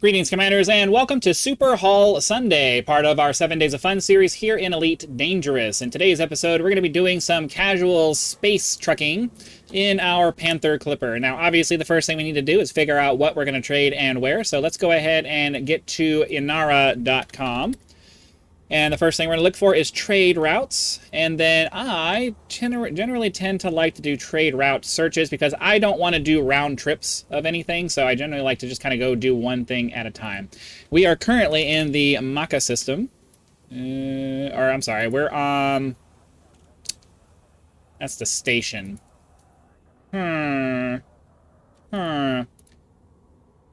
Greetings, Commanders, and welcome to Super Haul Sunday, part of our 7 Days of Fun series here in Elite Dangerous. In today's episode, we're going to be doing some casual space trucking in our Panther Clipper. Now, obviously, the first thing we need to do is figure out what we're going to trade and where, so let's go ahead and get to inara.com. And the first thing we're going to look for is trade routes. And then I generally tend to like to do trade route searches because I don't want to do round trips of anything. So I generally like to just kind of go do one thing at a time. We are currently in the Maka system. Or I'm sorry, we're on... That's the station. Maybe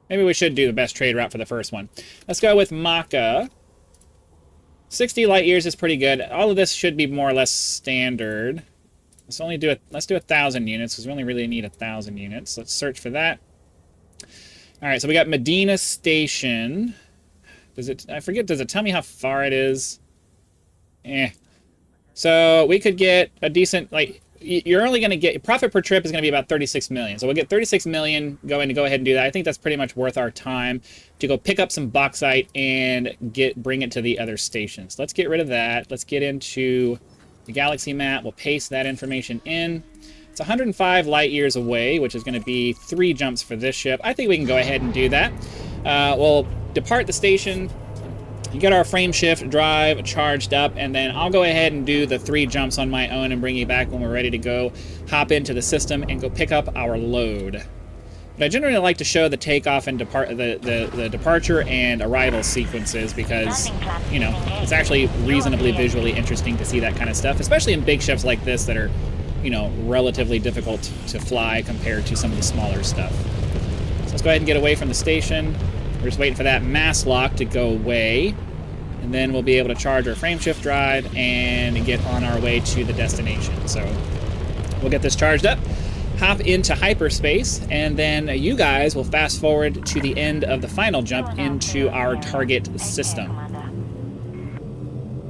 we should do the best trade route for the first one. Let's go with Maka. 60 light years is pretty good. All of this should be more or less standard. Let's do 1,000 units because we only really need 1,000 units. Let's search for that. All right, so we got Medina Station. Does it tell me how far it is? So we could get a decent, like, you're only going to get, profit per trip is going to be about 36 million. So we'll get 36 million going to go ahead and do that. I think that's pretty much worth our time to go pick up some bauxite and bring it to the other stations. Let's get rid of that. Let's get into the galaxy map. We'll paste that information in. It's 105 light years away, which is going to be 3 jumps for this ship. I think we can go ahead and do that. We'll depart the station. You get our frame shift drive charged up, and then I'll go ahead and do the 3 jumps on my own and bring you back when we're ready to go hop into the system and go pick up our load. But I generally like to show the takeoff and the departure and arrival sequences because, you know, it's actually reasonably visually interesting to see that kind of stuff, especially in big ships like this that are, you know, relatively difficult to fly compared to some of the smaller stuff. So let's go ahead and get away from the station. We're just waiting for that mass lock to go away, and then we'll be able to charge our frame shift drive and get on our way to the destination. So we'll get this charged up, hop into hyperspace, and then you guys will fast forward to the end of the final jump into our target system. A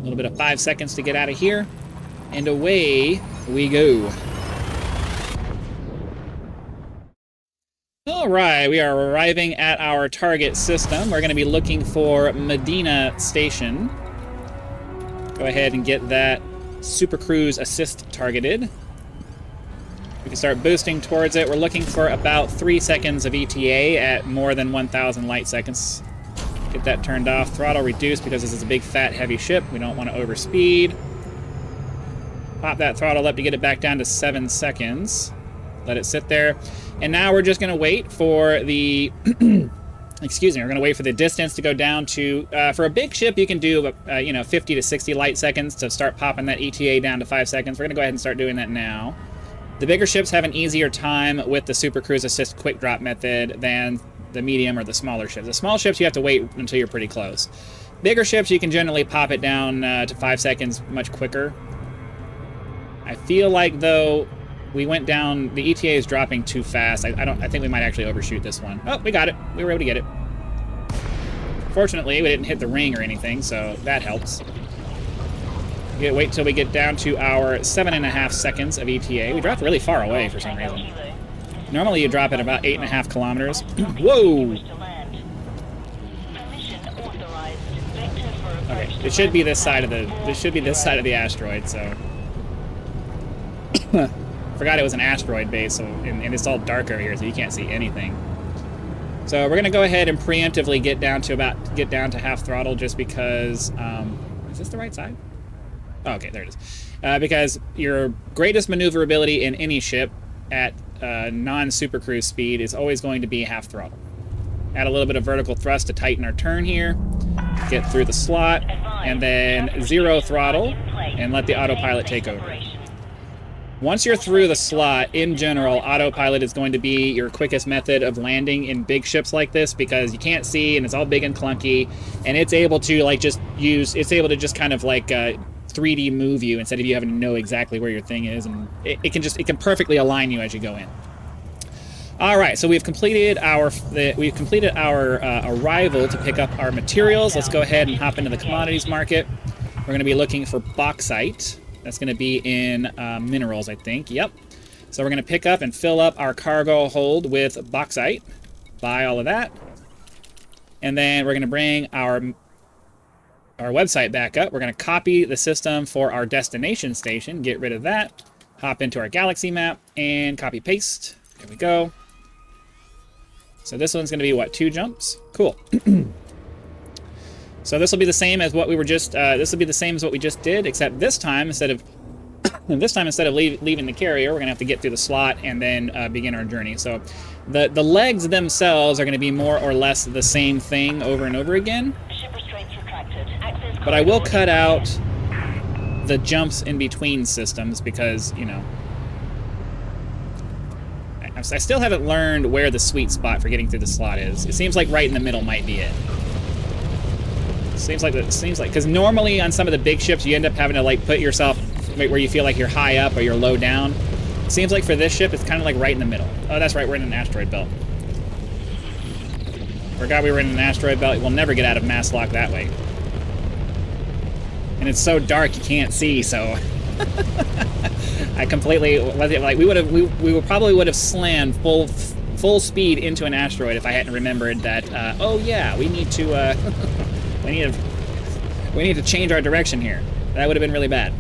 little bit of 5 seconds to get out of here, and away we go. All right, we are arriving at our target system. We're going to be looking for Medina Station. Go ahead and get that Super Cruise assist targeted. We can start boosting towards it. We're looking for about 3 seconds of ETA at more than 1,000 light seconds. Get that turned off. Throttle reduced because this is a big, fat, heavy ship. We don't want to overspeed. Pop that throttle up to get it back down to 7 seconds. Let it sit there. And now we're just going to wait for the, excuse me, we're going to wait for the distance to go down to, for a big ship, you can do, 50 to 60 light seconds to start popping that ETA down to 5 seconds. We're going to go ahead and start doing that now. The bigger ships have an easier time with the Super Cruise Assist quick drop method than the medium or the smaller ships. The small ships, you have to wait until you're pretty close. Bigger ships, you can generally pop it down to 5 seconds much quicker. I feel like, though, we went down, the ETA is dropping too fast. I think we might actually overshoot this one. Oh, we got it. We were able to get it. Fortunately, we didn't hit the ring or anything, so that helps. Wait till we get down to our 7.5 seconds of ETA. We dropped really far away for some reason. Normally you drop at about 8.5 kilometers. Whoa! Okay, it should be this side of the asteroid, so. Forgot it was an asteroid base, so, and it's all dark over here, so you can't see anything. So we're gonna go ahead and preemptively get down to half throttle, just because. Is this the right side? Oh, okay, there it is. Because your greatest maneuverability in any ship at non-super cruise speed is always going to be half throttle. Add a little bit of vertical thrust to tighten our turn here. Get through the slot, and then 0 throttle, and let the autopilot take over. Once you're through the slot, in general, autopilot is going to be your quickest method of landing in big ships like this because you can't see and it's all big and clunky, and it's able to just kind of like 3D move you instead of you having to know exactly where your thing is, and it can perfectly align you as you go in. All right, so we've completed our arrival to pick up our materials. Let's go ahead and hop into the commodities market. We're going to be looking for bauxite. That's going to be in minerals, I think. Yep. So we're going to pick up and fill up our cargo hold with bauxite. Buy all of that. And then we're going to bring our website back up. We're going to copy the system for our destination station, get rid of that, hop into our galaxy map, and copy paste. There we go. So this one's going to be, what, 2 jumps? Cool. So this will be the same as what we were just, this will be the same as what we just did, except this time, instead of leaving the carrier, we're going to have to get through the slot and then begin our journey. So the legs themselves are going to be more or less the same thing over and over again. But I will cut out the jumps in between systems because, you know, I still haven't learned where the sweet spot for getting through the slot is. It seems like right in the middle might be it. Seems like, because normally on some of the big ships, you end up having to, like, put yourself where you feel like you're high up or you're low down. It seems like for this ship, it's kind of like right in the middle. Oh, that's right, we're in an asteroid belt. Forgot we were in an asteroid belt. We'll never get out of mass lock that way. And it's so dark you can't see, so I completely, like, we probably would have slammed full speed into an asteroid if I hadn't remembered that. Oh yeah, we need to we need to change our direction here. That would have been really bad.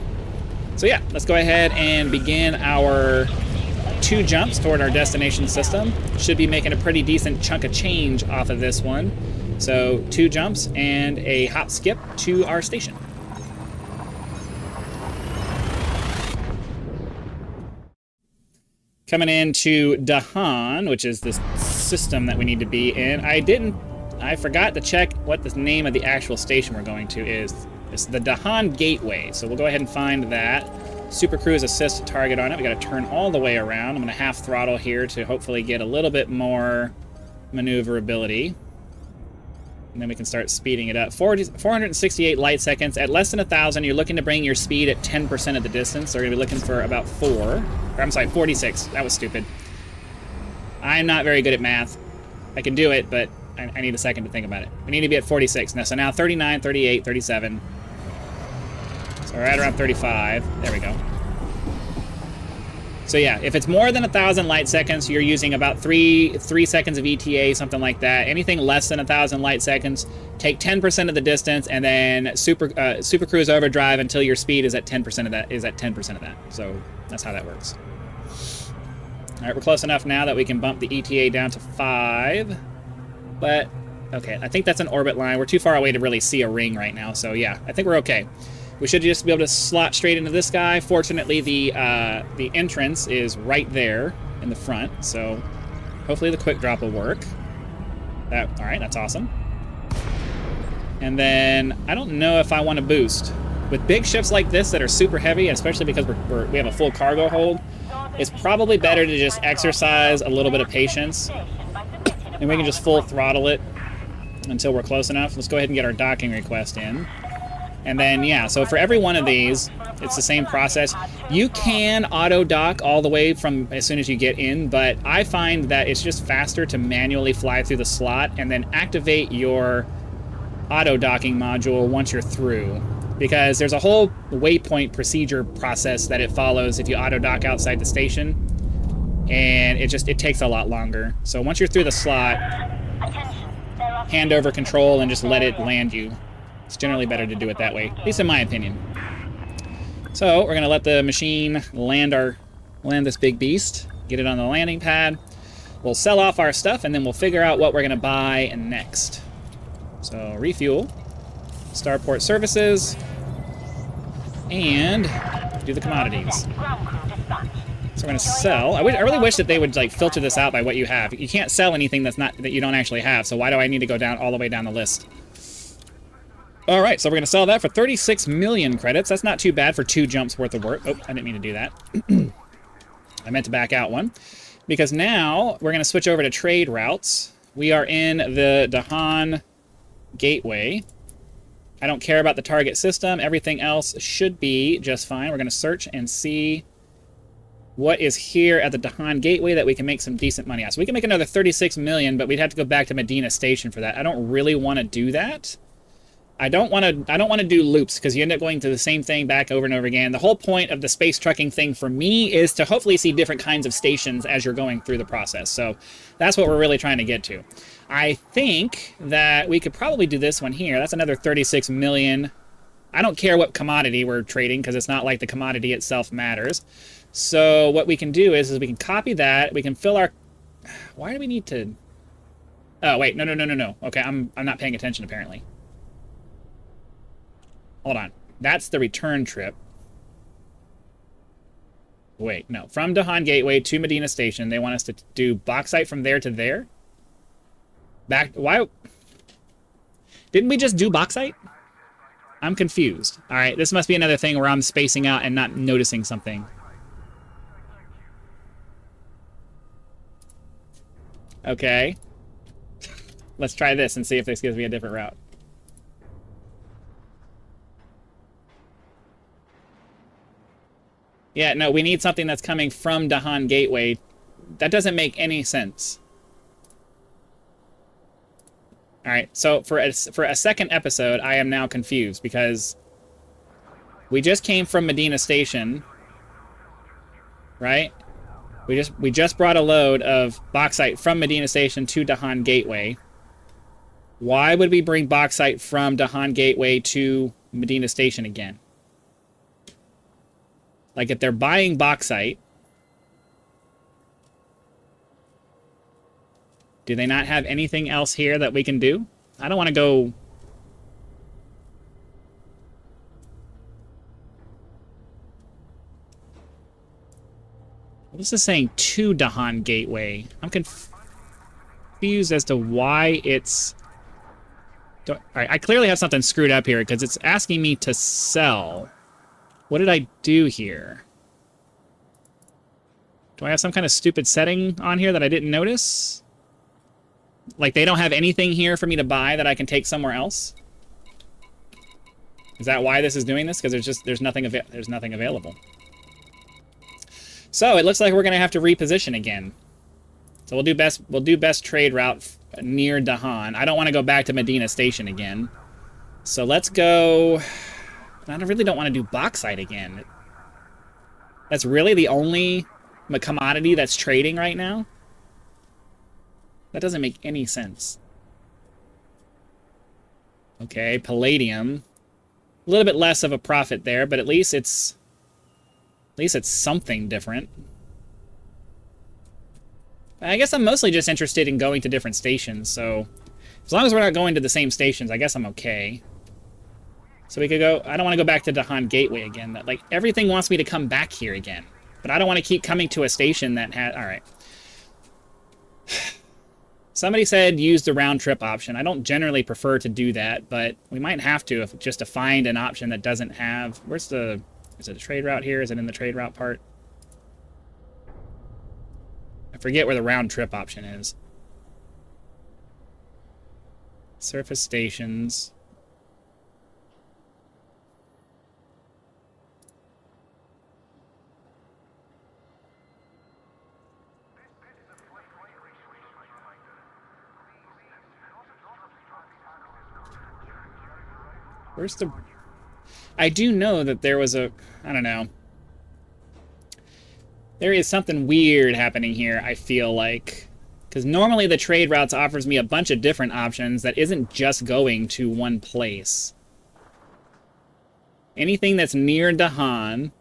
So yeah, let's go ahead and begin our 2 jumps toward our destination system. Should be making a pretty decent chunk of change off of this one. So 2 jumps and a hop skip to our station. Coming into Dahan, which is the system that we need to be in. I forgot to check what the name of the actual station we're going to is. It's the Dahan Gateway. So we'll go ahead and find that. Super Cruise assist target on it. We got to turn all the way around. I'm going to half throttle here to hopefully get a little bit more maneuverability. And then we can start speeding it up. 468 light seconds. At less than 1,000, you're looking to bring your speed at 10% of the distance. So we're going to be looking for about 46. That was stupid. I'm not very good at math. I can do it, but I need a second to think about it. We need to be at 46 now. So now 39, 38, 37. So we're at around 35. There we go. So yeah, if it's more than 1,000 light seconds, you're using about 3 seconds of ETA, something like that. Anything less than 1,000 light seconds, take 10% of the distance, and then Super Cruise overdrive until your speed is at 10% of that. So that's how that works. All right, we're close enough now that we can bump the ETA down to 5. But okay, I think that's an orbit line. We're too far away to really see a ring right now. So yeah, I think we're okay. We should just be able to slot straight into this guy. Fortunately, the entrance is right there in the front, so hopefully the quick drop will work. All right, that's awesome. And then I don't know if I want to boost. With big ships like this that are super heavy, especially because we have a full cargo hold, it's probably better to just exercise a little bit of patience, and we can just full throttle it until we're close enough. Let's go ahead and get our docking request in. And then, yeah, so for every one of these, it's the same process. You can auto-dock all the way from as soon as you get in, but I find that it's just faster to manually fly through the slot and then activate your auto-docking module once you're through. Because there's a whole waypoint procedure process that it follows if you auto-dock outside the station. And it takes a lot longer. So once you're through the slot, hand over control and just let it land you. It's generally better to do it that way, at least in my opinion. So we're gonna let the machine land this big beast, get it on the landing pad. We'll sell off our stuff and then we'll figure out what we're gonna buy next. So refuel, starport services, and do the commodities. So we're gonna sell. I really wish that they would like filter this out by what you have. You can't sell anything that you don't actually have. So why do I need to go down all the way down the list? All right, so we're gonna sell that for 36 million credits. That's not too bad for 2 jumps worth of work. Oh, I didn't mean to do that. I meant to back out one. Because now we're gonna switch over to trade routes. We are in the Dahan Gateway. I don't care about the target system. Everything else should be just fine. We're gonna search and see what is here at the Dahan Gateway that we can make some decent money on. So we can make another 36 million, but we'd have to go back to Medina Station for that. I don't really want to do that. I don't want to do loops because you end up going to the same thing back over and over again. The whole point of the space trucking thing for me is to hopefully see different kinds of stations as you're going through the process. So that's what we're really trying to get to. I think that we could probably do this one here. That's another 36 million. I don't care what commodity we're trading because it's not like the commodity itself matters. So what we can do is we can copy that. We can fill our... Why do we need to... Oh, wait. No. Okay, I'm not paying attention apparently. Hold on. That's the return trip. Wait, no. From Dahan Gateway to Medina Station, they want us to do bauxite from there to there? Back... Why... Didn't we just do bauxite? I'm confused. All right, this must be another thing where I'm spacing out and not noticing something. Okay. Let's try this and see if this gives me a different route. Yeah, no, we need something that's coming from Dahan Gateway. That doesn't make any sense. All right, so for a second episode, I am now confused because we just came from Medina Station, right? We just brought a load of bauxite from Medina Station to Dahan Gateway. Why would we bring bauxite from Dahan Gateway to Medina Station again? Like, if they're buying bauxite, do they not have anything else here that we can do? I don't want to go... This is saying to Dahan Gateway. I'm confused as to why it's... All right, I clearly have something screwed up here because it's asking me to sell. What did I do here? Do I have some kind of stupid setting on here that I didn't notice? Like, they don't have anything here for me to buy that I can take somewhere else? Is that why this is doing this? Because there's nothing available. So it looks like we're gonna have to reposition again. So we'll do best trade route near Dahan. I don't want to go back to Medina Station again. So let's go. I really don't want to do bauxite again. That's really the only commodity that's trading right now? That doesn't make any sense. Okay, palladium. A little bit less of a profit there, but at least it's something different. I guess I'm mostly just interested in going to different stations, so as long as we're not going to the same stations, I guess I'm okay. So we could go... I don't want to go back to Dahan Gateway again. Like, everything wants me to come back here again. But I don't want to keep coming to a station that had... Alright. Somebody said use the round trip option. I don't generally prefer to do that, but we might have to just to find an option that doesn't have... Where's the... Is it a trade route here? Is it in the trade route part? I forget where the round trip option is. Surface stations... Where's the... I do know that there was a... I don't know. There is something weird happening here, I feel like. Because normally the trade routes offers me a bunch of different options that isn't just going to one place. Anything that's near Dahan...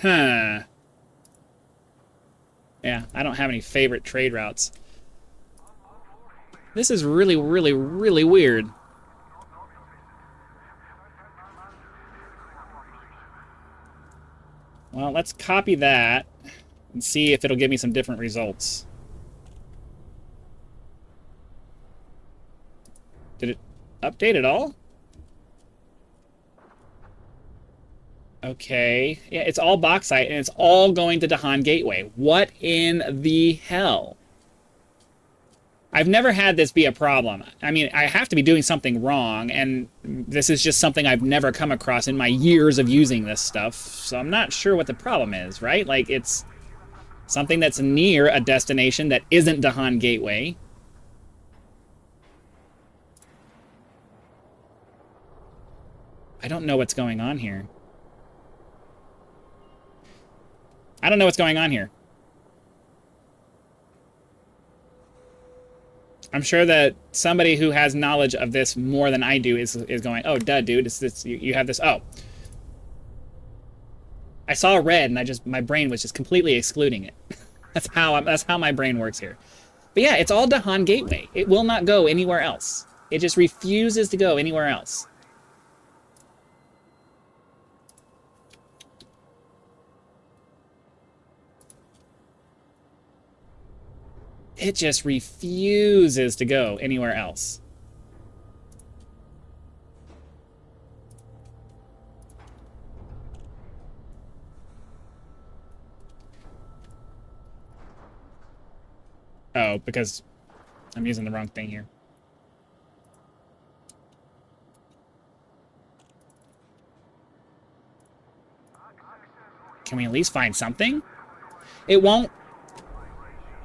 Huh. Yeah, I don't have any favorite trade routes. This is really, really, really weird. Well, let's copy that and see if it'll give me some different results. Did it update at all? Okay. Yeah, it's all bauxite, and it's all going to Dahan Gateway. What in the hell? I've never had this be a problem. I mean, I have to be doing something wrong, and this is just something I've never come across in my years of using this stuff, so I'm not sure what the problem is, right? Like, it's Something that's near a destination that isn't Dahan Gateway. I don't know what's going on here. I don't know what's going on here. I'm sure that somebody who has knowledge of this more than I do is going, oh, duh, dude, you have this. Oh. I saw red, and my brain was just completely excluding it. That's how my brain works here. But yeah, it's all Dahan Gateway. It will not go anywhere else. It just refuses to go anywhere else. It just refuses to go anywhere else. Oh, because I'm using the wrong thing here. Can we at least find something? It won't.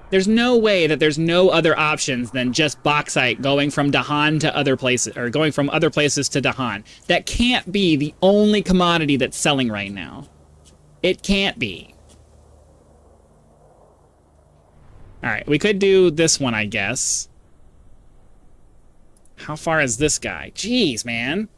There's no way that there's no other options than just bauxite going from Dahan to other places, or going from other places to Dahan. That can't be the only commodity that's selling right now. It can't be. All right, we could do this one, I guess. How far is this guy? Jeez, man.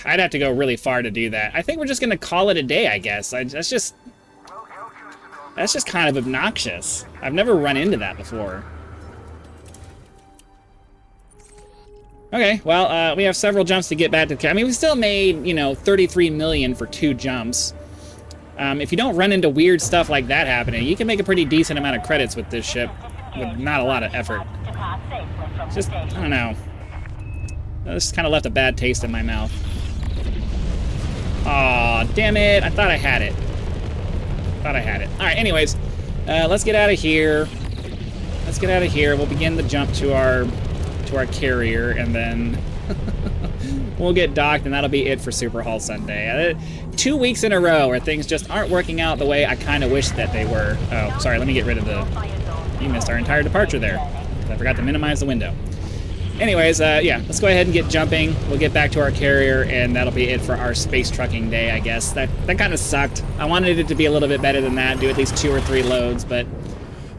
I'd have to go really far to do that. I think we're just gonna call it a day, I guess. That's just kind of obnoxious. I've never run into that before. Okay, well, we have several jumps to get back to the... I mean, we still made, you know, 33 million for 2 jumps. If you don't run into weird stuff like that happening, you can make a pretty decent amount of credits with this ship with not a lot of effort. Just, I don't know. This kind of left a bad taste in my mouth. Aw, damn it. I thought I had it. Alright, anyways, let's get out of here. We'll begin the jump to our carrier, and then we'll get docked, and that'll be it for Super Haul Sunday. 2 weeks in a row where things just aren't working out the way I kind of wish that they were. Oh, sorry, let me get rid of the... You missed our entire departure there. I forgot to minimize the window. Anyways, yeah, let's go ahead and get jumping. We'll get back to our carrier, and that'll be it for our space trucking day, I guess. That kind of sucked. I wanted it to be a little bit better than that, do at least 2 or 3 loads, but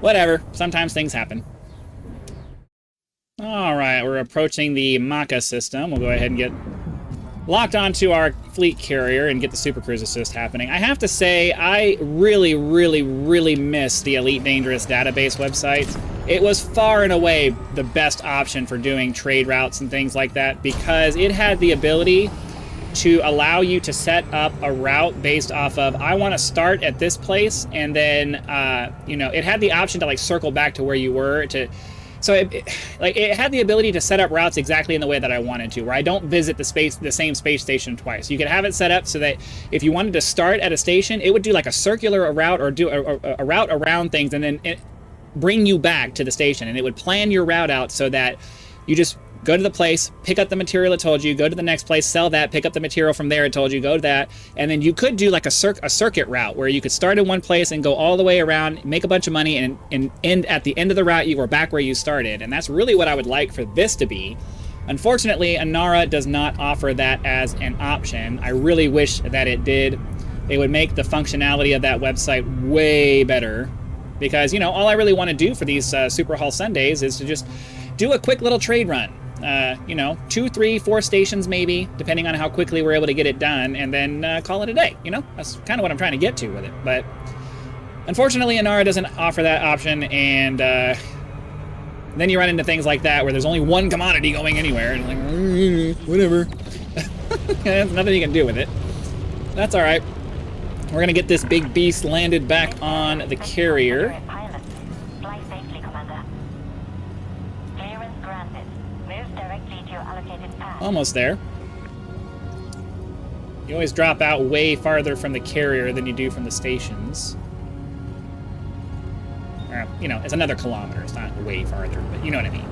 whatever. Sometimes things happen. All right, we're approaching the Maka system. We'll go ahead and get locked onto our fleet carrier and get the Super Cruise Assist happening. I have to say, I really, really, really miss the Elite Dangerous database website. It was far and away the best option for doing trade routes and things like that, because it had the ability to allow you to set up a route based off of, I want to start at this place, and then, you know, it had the option to like circle back to where you were to... So it had the ability to set up routes exactly in the way that I wanted to, where I don't visit the same space station twice. You could have it set up so that if you wanted to start at a station, it would do like a circular route, or do a route around things, and then bring you back to the station. And it would plan your route out so that you just go to the place, pick up the material it told you, go to the next place, sell that, pick up the material from there it told you, go to that. And then you could do like a circuit route where you could start in one place and go all the way around, make a bunch of money, and end at the end of the route you were back where you started. And that's really what I would like for this to be. Unfortunately, Inara does not offer that as an option. I really wish that it did. It would make the functionality of that website way better, because, you know, all I really want to do for these Super Haul Sundays is to just do a quick little trade run. You know, 2, 3, 4 stations maybe, depending on how quickly we're able to get it done, and then call it a day. You know, that's kind of what I'm trying to get to with it. But unfortunately, Inara doesn't offer that option, and then you run into things like that where there's only one commodity going anywhere, and like, whatever. There's nothing you can do with it. That's all right. We're gonna get this big beast landed back on the carrier. Almost there. You always drop out way farther from the carrier than you do from the stations. Or, you know, it's another kilometer. It's not way farther, but you know what I mean.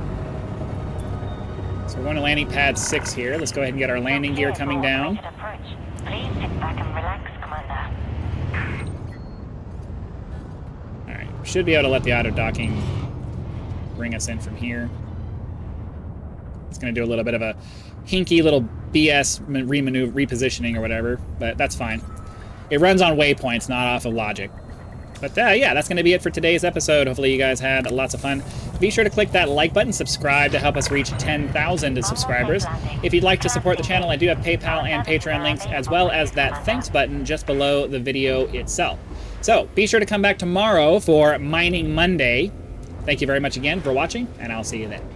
So we're going to landing pad 6 here. Let's go ahead and get our landing gear coming down. Please sit back and relax, Commander. Alright, should be able to let the auto docking bring us in from here. It's going to do a little bit of a hinky little BS repositioning or whatever, but that's fine. It runs on waypoints, not off of logic. But yeah, that's going to be it for today's episode. Hopefully you guys had lots of fun. Be sure to click that like button, subscribe to help us reach 10,000 subscribers. If you'd like to support the channel, I do have PayPal and Patreon links, as well as that thanks button just below the video itself. So be sure to come back tomorrow for Mining Monday. Thank you very much again for watching, and I'll see you then.